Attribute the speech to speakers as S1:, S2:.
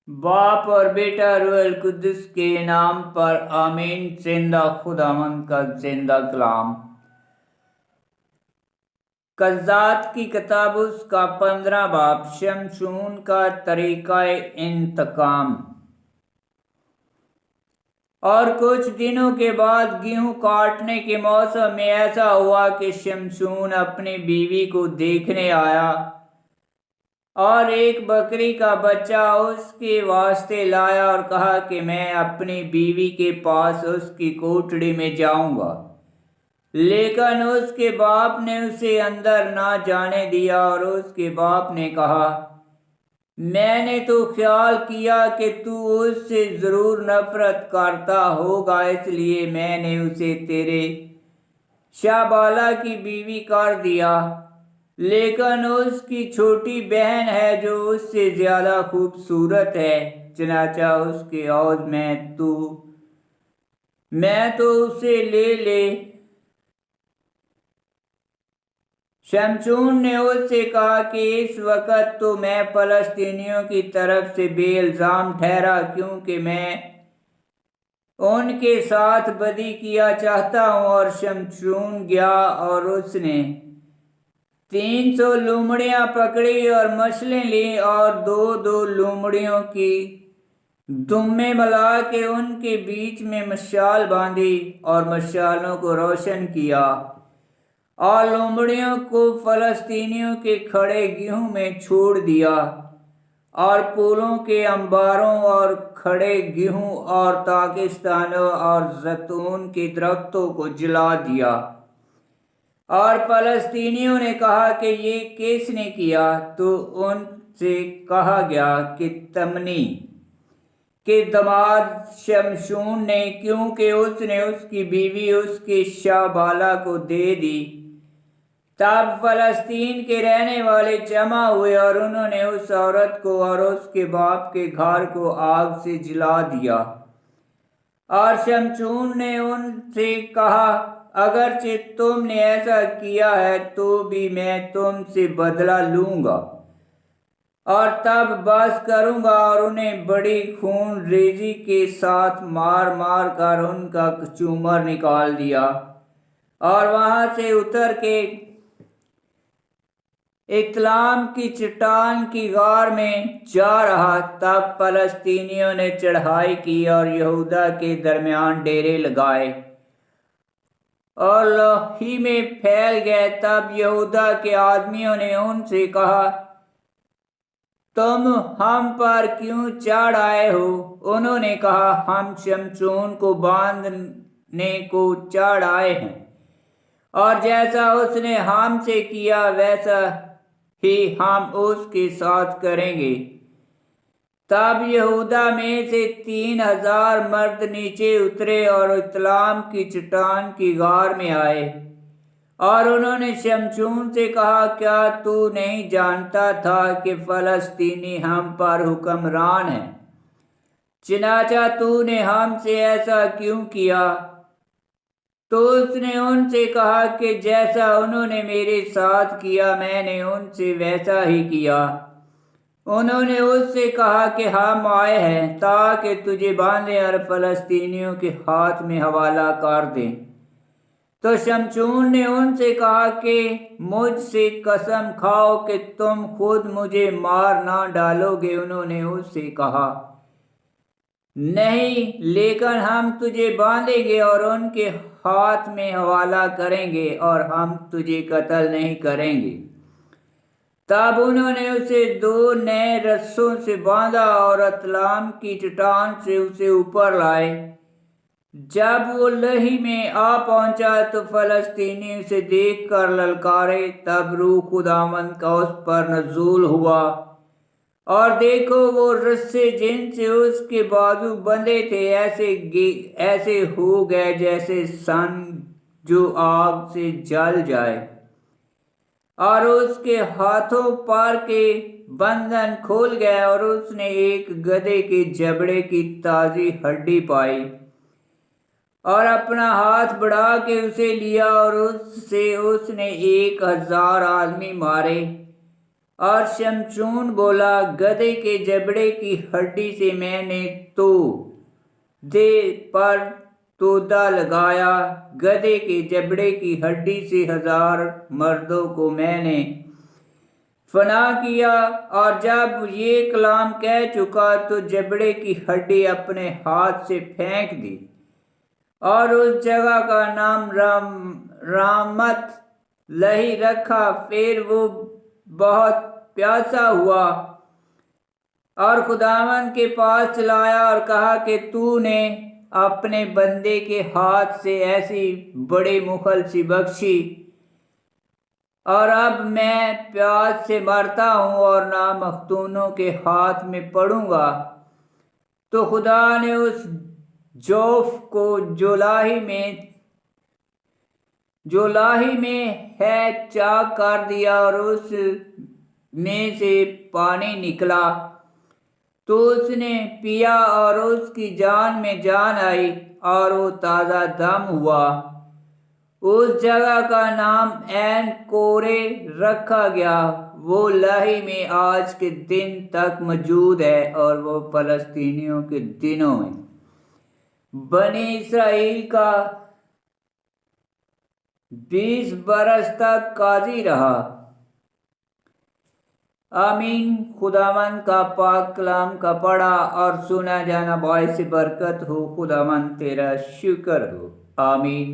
S1: باپ اور بیٹا روح القدس کے نام پر آمین۔ زندہ خداوند کا زندہ کلام۔ قضات کی کتاب اس کا 15 باب۔ شمشون کا طریقہ انتقام۔ اور کچھ دنوں کے بعد گیہوں کاٹنے کے موسم میں ایسا ہوا کہ شمشون اپنی بیوی کو دیکھنے آیا اور ایک بکری کا بچہ اس کے واسطے لایا اور کہا کہ میں اپنی بیوی کے پاس اس کی کوٹڑی میں جاؤں گا، لیکن اس کے باپ نے اسے اندر نہ جانے دیا۔ اور اس کے باپ نے کہا، میں نے تو خیال کیا کہ تو اس سے ضرور نفرت کرتا ہوگا، اس لیے میں نے اسے تیرے شابالا کی بیوی کر دیا، لیکن اس کی چھوٹی بہن ہے جو اس سے زیادہ خوبصورت ہے، چنانچہ اس کے عوض میں تو اسے لے۔ شمشون نے اس سے کہا کہ اس وقت تو میں فلسطینیوں کی طرف سے بے الزام ٹھہرا، کیونکہ میں ان کے ساتھ بدی کیا چاہتا ہوں۔ اور شمشون گیا اور اس نے 300 لومڑیاں پکڑی اور مشلیں لیں اور 2 لومڑیوں کی دمیں ملا کے ان کے بیچ میں مشال باندھی اور مشالوں کو روشن کیا اور لومڑیوں کو فلسطینیوں کے کھڑے گیہوں میں چھوڑ دیا اور پھولوں کے انباروں اور کھڑے گیہوں اور تاکستانوں اور زیتون کے درختوں کو جلا دیا۔ اور فلسطینیوں نے کہا کہ یہ کس نے کیا؟ تو ان سے کہا گیا کہ تمنی کے داماد شمشون نے، کیونکہ اس نے اس کی بیوی اس کے شابالا کو دے دی۔ تب فلسطین کے رہنے والے جمع ہوئے اور انہوں نے اس عورت کو اور اس کے باپ کے گھر کو آگ سے جلا دیا۔ اور شمشون نے ان سے کہا، اگرچہ تم نے ایسا کیا ہے تو بھی میں تم سے بدلہ لوں گا اور تب بس کروں گا۔ اور انہیں بڑی خون ریزی کے ساتھ مار کر ان کا چومر نکال دیا اور وہاں سے اتر کے اتلام کی چٹان کی غار میں جا رہا۔ تب فلسطینیوں نے چڑھائی کی اور یہودا کے درمیان ڈیرے لگائے اور لوہی میں پھیل گئے۔ تب یہودا کے آدمیوں نے ان سے کہا، تم ہم پر کیوں چڑھ آئے ہو؟ انہوں نے کہا، ہم شمشون کو باندھنے کو چڑھ آئے ہیں، اور جیسا اس نے ہم سے کیا ویسا ہی ہم اس کے ساتھ کریں گے۔ تب یہودا میں سے 3000 مرد نیچے اترے اور اتلام کی چٹان کی غار میں آئے، اور انہوں نے شمشون سے کہا، کیا تو نہیں جانتا تھا کہ فلسطینی ہم پر حکمران ہیں؟ چنانچہ تو نے ہم سے ایسا کیوں کیا؟ تو اس نے ان سے کہا کہ جیسا انہوں نے میرے ساتھ کیا میں نے ان سے ویسا ہی کیا۔ انہوں نے اس سے کہا کہ ہم آئے ہیں تاکہ تجھے باندھیں اور فلسطینیوں کے ہاتھ میں حوالہ کر دیں۔ تو شمشون نے ان سے کہا کہ مجھ سے قسم کھاؤ کہ تم خود مجھے مار نہ ڈالو گے۔ انہوں نے اس سے کہا، نہیں، لیکن ہم تجھے باندھیں گے اور ان کے ہاتھ میں حوالہ کریں گے، اور ہم تجھے قتل نہیں کریں گے۔ تب انہوں نے اسے 2 نئے رسوں سے باندھا اور اتلام کی چٹان سے اسے اوپر لائے۔ جب وہ لہی میں آ پہنچا تو فلسطینی اسے دیکھ کر للکارے۔ تب روح خداوند کا اس پر نزول ہوا، اور دیکھو وہ رسے جن سے اس کے بازو بندھے تھے ایسے ہو گئے جیسے سن جو آگ سے جل جائے، اور اس کے ہاتھوں پر کے بندھن کھول گئے، اور اس نے ایک گدھے کے جبڑے کی تازی ہڈی پائی اور اپنا ہاتھ بڑھا کے اسے لیا، اور اس سے اس نے 1000 آدمی مارے اور شمشون بولا گدھے کے جبڑے کی ہڈی سے میں نے تو دے پر تودا لگایا، گدھے کے جبڑے کی ہڈی سے 1000 مردوں کو میں نے فنا کیا۔ اور جب یہ کلام کہہ چکا تو جبڑے کی ہڈی اپنے ہاتھ سے پھینک دی، اور اس جگہ کا نام رامت لہی رکھا۔ پھر وہ بہت پیاسا ہوا اور خداوند کے پاس چلایا اور کہا کہ تو نے اپنے بندے کے ہاتھ سے ایسی بڑی مخلصی بخشی، اور اب میں پیاس سے مرتا ہوں اور نہ مختونوں کے ہاتھ میں پڑوں گا۔ تو خدا نے اس جوف کو جو لاہی میں ہے چاک کر دیا، اور اس میں سے پانی نکلا تو اس نے پیا، اور اس کی جان میں جان آئی اور وہ تازہ دم ہوا۔ اس جگہ کا نام عین کورے رکھا گیا۔ وہ لاہی میں آج کے دن تک موجود ہے، اور وہ فلسطینیوں کے دنوں میں بنی اسرائیل کا 20 برس تک قاضی رہا۔ آمین۔ خداوند کا پاک کلام کا پڑھا اور سنا جانا باعث برکت ہو۔ خداوند تیرا شکر ہو۔ آمین۔